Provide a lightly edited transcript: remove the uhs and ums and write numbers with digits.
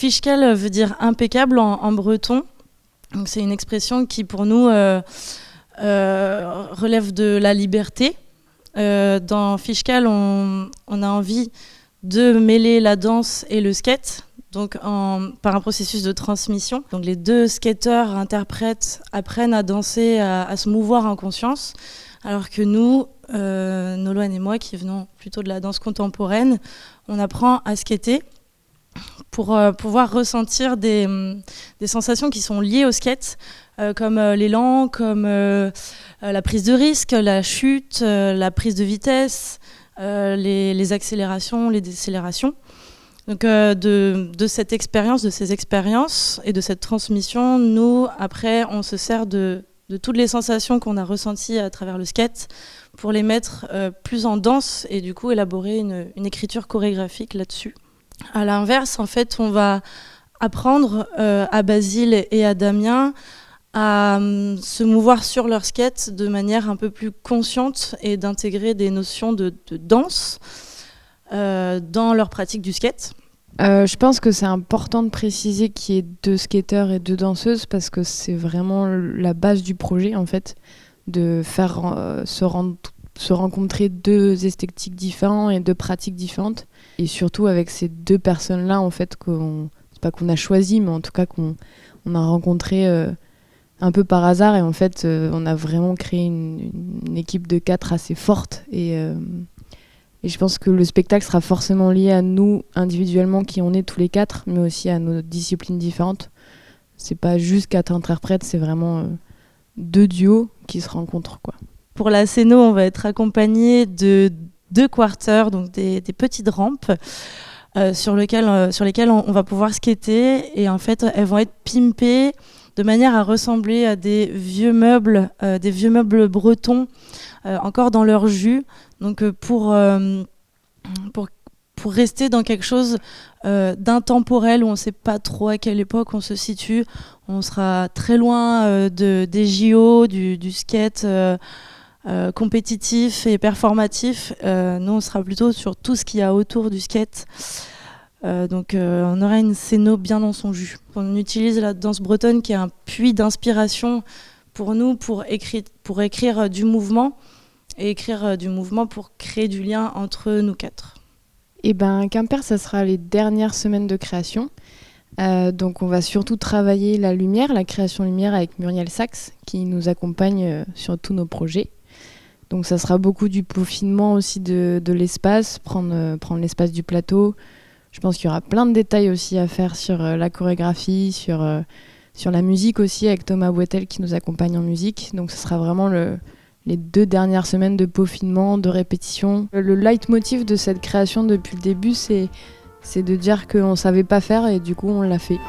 Fischkel veut dire impeccable en breton. Donc, c'est une expression qui, pour nous, relève de la liberté. Dans Fischkel, on a envie de mêler la danse et le skate, donc par un processus de transmission. Donc les deux skateurs, interprètes, apprennent à danser, à se mouvoir en conscience, alors que nous, Nolwenn et moi, qui venons plutôt de la danse contemporaine, on apprend à skater pour pouvoir ressentir des sensations qui sont liées au skate, comme l'élan, comme la prise de risque, la chute, la prise de vitesse, les accélérations, les décélérations. Donc de cette expérience, de ces expériences et de cette transmission, nous, après, on se sert de toutes les sensations qu'on a ressenties à travers le skate pour les mettre plus en danse et du coup élaborer une écriture chorégraphique là-dessus. À l'inverse, en fait, on va apprendre à Basile et à Damien à se mouvoir sur leur skate de manière un peu plus consciente et d'intégrer des notions de danse dans leur pratique du skate. Je pense que c'est important de préciser qu'il y ait 2 skateurs et 2 danseuses parce que c'est vraiment la base du projet, en fait, de faire se rencontrer 2 esthétiques différentes et 2 pratiques différentes. Et surtout avec ces 2 personnes-là, en fait, c'est pas qu'on a choisi, mais en tout cas qu'on a rencontré un peu par hasard. Et en fait, on a vraiment créé une équipe de 4 assez forte. Et je pense que le spectacle sera forcément lié à nous individuellement qui on est tous les 4, mais aussi à nos disciplines différentes. C'est pas juste 4 interprètes, c'est vraiment 2 duos qui se rencontrent, quoi. Pour la scéno, on va être accompagné de 2 quarters, donc des petites rampes sur lesquelles on va pouvoir skater. Et en fait, elles vont être pimpées de manière à ressembler à des vieux meubles bretons, encore dans leur jus. Donc pour rester dans quelque chose d'intemporel où on ne sait pas trop à quelle époque on se situe, on sera très loin des JO, du skate compétitif et performatif. Nous, on sera plutôt sur tout ce qu'il y a autour du skate. Donc on aura une scéno bien dans son jus. On utilise la danse bretonne qui est un puits d'inspiration pour nous pour écrire du mouvement et écrire du mouvement pour créer du lien entre nous 4. Et Quimper, ça sera les dernières semaines de création. Donc on va surtout travailler la lumière, la création lumière avec Muriel Sachs qui nous accompagne sur tous nos projets. Donc ça sera beaucoup du peaufinement aussi de l'espace, prendre l'espace du plateau. Je pense qu'il y aura plein de détails aussi à faire sur la chorégraphie, sur la musique aussi, avec Thomas Boitel qui nous accompagne en musique. Donc ce sera vraiment les 2 dernières semaines de peaufinement, de répétition. Le leitmotiv de cette création depuis le début, c'est de dire qu'on ne savait pas faire et du coup on l'a fait.